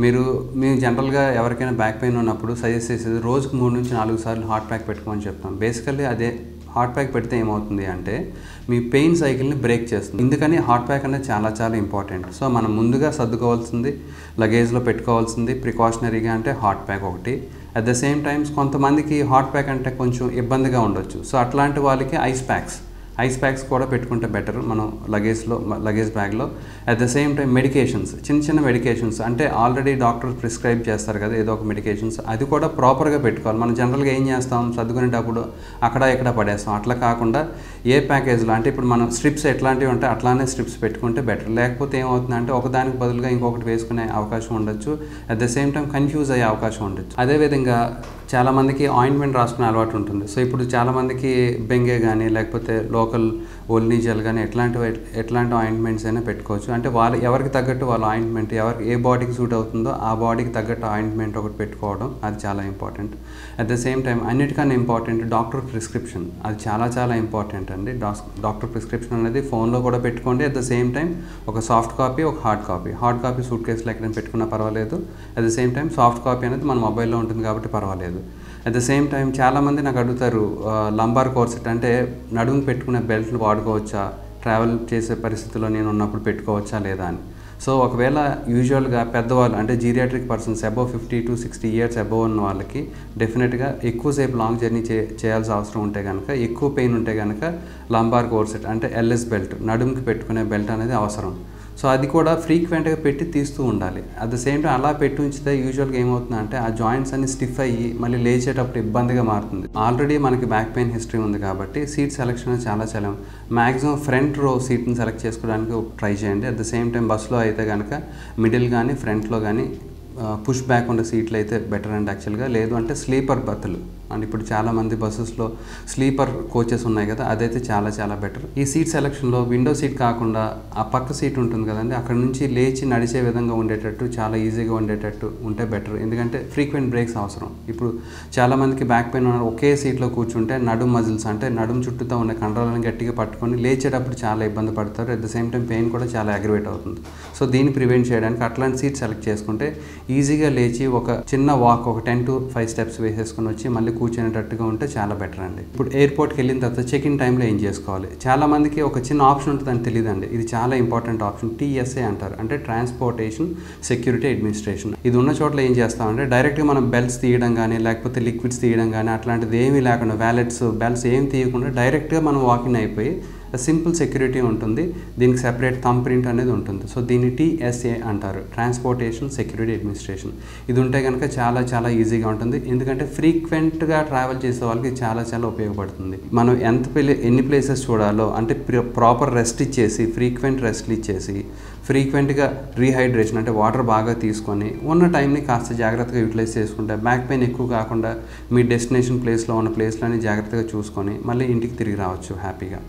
మేము జనరల్గా ఎవరికైనా బ్యాక్ పెయిన్ ఉన్నప్పుడు సజెస్ట్ చేసేది రోజుకు 3 నుంచి 4 సార్లు హాట్ ప్యాక్ పెట్టుకోమని చెప్తాం. బేసికల్లీ అదే హాట్ ప్యాక్ పెడితే ఏమవుతుంది అంటే మీ పెయిన్ సైకిల్ని బ్రేక్ చేస్తుంది. ఎందుకని హాట్ ప్యాక్ అనేది చాలా చాలా ఇంపార్టెంట్. సో మనం ముందుగా సర్దుకోవాల్సింది, లగేజ్లో పెట్టుకోవాల్సింది ప్రికాషనరీగా అంటే హాట్ ప్యాక్ ఒకటి. అట్ ద సేమ్ టైమ్స్ కొంతమందికి హాట్ ప్యాక్ అంటే కొంచెం ఇబ్బందిగా ఉండొచ్చు. సో అట్లాంటి వాళ్ళకి ఐస్ ప్యాక్స్ కూడా పెట్టుకుంటే బెటర్ మనం లగేజ్ బ్యాగ్లో. At the same time medications, చిన్న మెడికేషన్స్ అంటే ఆల్రెడీ డాక్టర్ ప్రిస్క్రైబ్ చేస్తారు కదా ఏదో ఒక మెడికేషన్స్, అది కూడా ప్రాపర్గా పెట్టుకోవాలి. మనం జనరల్గా ఏం చేస్తాం, సర్దుకునేటప్పుడు అక్కడ ఇక్కడ పడేస్తాం. అట్లా కాకుండా ఏ ప్యాకేజ్లో అంటే ఇప్పుడు మనం స్ట్రిప్స్ ఎట్లాంటివి ఉంటే అట్లానే స్ట్రిప్స్ పెట్టుకుంటే బెటర్. లేకపోతే ఏమవుతుందంటే ఒకదానికి బదులుగా ఇంకొకటి వేసుకునే అవకాశం ఉండొచ్చు. At the same time confuse అయ్యే అవకాశం ఉండొచ్చు. అదేవిధంగా చాలామందికి ఆయింట్మెంట్ రాసుకునే అలవాటు ఉంటుంది. సో ఇప్పుడు చాలామందికి బెంగే కానీ లేకపోతే లోకల్ ఓల్నీ జెల్ కానీ ఎట్లాంటి ఆయింట్మెంట్స్ అయినా పెట్టుకోవచ్చు. అంటే ఎవరికి తగ్గట్టు వాళ్ళ ఆయింట్మెంట్ ఎవరికి ఏ బాడీకి సూట్ అవుతుందో ఆ బాడీకి తగ్గట్టు ఆయింట్మెంట్ ఒకటి పెట్టుకోవడం అది చాలా important. At the same time అన్నిటికన్నా ఇంపార్టెంట్ డాక్టర్ ప్రిస్క్రిప్షన్, అది చాలా చాలా ఇంపార్టెంట్ అండి. డాక్టర్ ప్రిస్క్రిప్షన్ అనేది ఫోన్లో కూడా పెట్టుకోండి. అట్ ద సేమ్ టైం ఒక సాఫ్ట్ కాపీ, ఒక హార్డ్ కాపీ సూట్ కేసులో ఎక్కడైనా పెట్టుకున్నా పర్వాలేదు. At the same time soft copy అనేది మన మొబైల్లో ఉంటుంది కాబట్టి పర్వాలేదు. అట్ ద సేమ్ టైం చాలామంది నాకు అడుగుతారు లంబార్ కోర్సెట్ అంటే నడుము పెట్టుకునే బెల్ట్లు వాడుకోవచ్చా, ట్రావెల్ చేసే పరిస్థితుల్లో నేను ఉన్నప్పుడు పెట్టుకోవచ్చా లేదా అని. సో ఒకవేళ యూజువల్గా పెద్దవాళ్ళు అంటే geriatric persons above 50 to 60 years above ఉన్న వాళ్ళకి డెఫినెట్గా ఎక్కువసేపు లాంగ్ జర్నీ చేయాల్సిన అవసరం ఉంటే కనుక, ఎక్కువ పెయిన్ ఉంటే కనుక లంబార్ కోర్సెట్ అంటే ఎల్ఎస్ బెల్ట్, నడుముకి పెట్టుకునే బెల్ట్ అనేది అవసరం. సో అది కూడా ఫ్రీక్వెంట్గా పెట్టి తీస్తూ ఉండాలి. అట్ ద సేమ్ టైం అలా పెట్టి ఉంచితే యూజువల్గా ఏమవుతుందంటే ఆ జాయింట్స్ అన్ని స్టిఫ్ అయ్యి మళ్ళీ లేచేటప్పుడు ఇబ్బందిగా మారుతుంది. ఆల్రెడీ మనకి బ్యాక్ పెయిన్ హిస్టరీ ఉంది కాబట్టి సీట్ సెలెక్షన్ చాలా మ్యాక్సిమం ఫ్రంట్ రో సీట్ని సెలెక్ట్ చేసుకోవడానికి ట్రై చేయండి. అట్ ద సేమ్ టైం బస్సులో అయితే కనుక మిడిల్ కానీ ఫ్రంట్లో కానీ పుష్ బ్యాక్ ఉన్న సీట్లు అయితే బెటర్ అండి యాక్చువల్గా. లేదు అంటే స్లీపర్ బర్తులు అండ్ ఇప్పుడు చాలామంది బస్సెస్లో స్లీపర్ కోచెస్ ఉన్నాయి కదా, అదైతే చాలా బెటర్. ఈ సీట్ సెలక్షన్లో విండో సీట్ కాకుండా ఆ పక్క సీట్ ఉంటుంది కదండి, అక్కడ నుంచి లేచి నడిచే విధంగా ఉండేటట్టు చాలా ఈజీగా ఉండేటట్టు ఉంటే బెటర్. ఎందుకంటే ఫ్రీక్వెంట్ బ్రేక్స్ అవసరం. ఇప్పుడు చాలామందికి బ్యాక్ పెయిన్ ఉన్న ఒకే సీట్లో కూర్చుంటే నడుము మజిల్స్ అంటే నడుము చుట్టూతో ఉన్న కండరాలను గట్టిగా పట్టుకొని లేచేటప్పుడు చాలా ఇబ్బంది పడతారు. At the same time pain కూడా చాలా అగ్రివేట్ అవుతుంది. సో దీన్ని ప్రివెంట్ చేయడానికి అట్లాంటి సీట్ సెలెక్ట్ చేసుకుంటే ఈజీగా లేచి ఒక చిన్న వాక్ ఒక 10 to 5 steps వేసేసుకొని వచ్చి మళ్ళీ కూర్చునేటట్టుగా ఉంటే చాలా బెటర్ అండి. ఇప్పుడు ఎయిర్పోర్ట్కి వెళ్ళిన తర్వాత చెక్ ఇన్ టైంలో ఏం చేసుకోవాలి, చాలామందికి ఒక చిన్న ఆప్షన్ ఉంటుందని తెలియదండి. ఇది చాలా ఇంపార్టెంట్ ఆప్షన్, TSA అంటారు, అంటే ట్రాన్స్పోర్టేషన్ సెక్యూరిటీ అడ్మినిస్ట్రేషన్. ఇది ఉన్న చోట్ల ఏం చేస్తామంటే డైరెక్ట్గా మనం బెల్ట్స్ తీయడం కానీ లేకపోతే లిక్విడ్స్ తీయడం కానీ అట్లాంటిది ఏమీ లేకుండా వ్యాలెట్స్ బెల్ట్స్ ఏం తీయకుండా డైరెక్ట్గా మనం వాకిన్ అయిపోయి సింపుల్ సెక్యూరిటీ ఉంటుంది. దీనికి సెపరేట్ థంబ్ ప్రింట్ అనేది ఉంటుంది. సో దీన్ని TSA అంటారు, ట్రాన్స్పోర్టేషన్ సెక్యూరిటీ అడ్మినిస్ట్రేషన్. ఇది ఉంటే కనుక చాలా ఈజీగా ఉంటుంది. ఎందుకంటే ఫ్రీక్వెంట్గా ట్రావెల్ చేసే వాళ్ళకి చాలా ఉపయోగపడుతుంది. మనం ఎన్ని ప్లేసెస్ చూడాలో అంటే ప్రాపర్ రెస్ట్ ఇచ్చేసి ఫ్రీక్వెంట్ రెస్ట్లు ఇచ్చేసి ఫ్రీక్వెంట్గా రీహైడ్రేషన్ అంటే వాటర్ బాగా తీసుకొని ఉన్న టైంని కాస్త జాగ్రత్తగా యూటిలైజ్ చేసుకుంటే బ్యాక్ పెయిన్ ఎక్కువ కాకుండా మీ డెస్టినేషన్ ప్లేస్లో ఉన్న ప్లేస్లని జాగ్రత్తగా చూసుకొని మళ్ళీ ఇంటికి తిరిగి రావచ్చు హ్యాపీగా.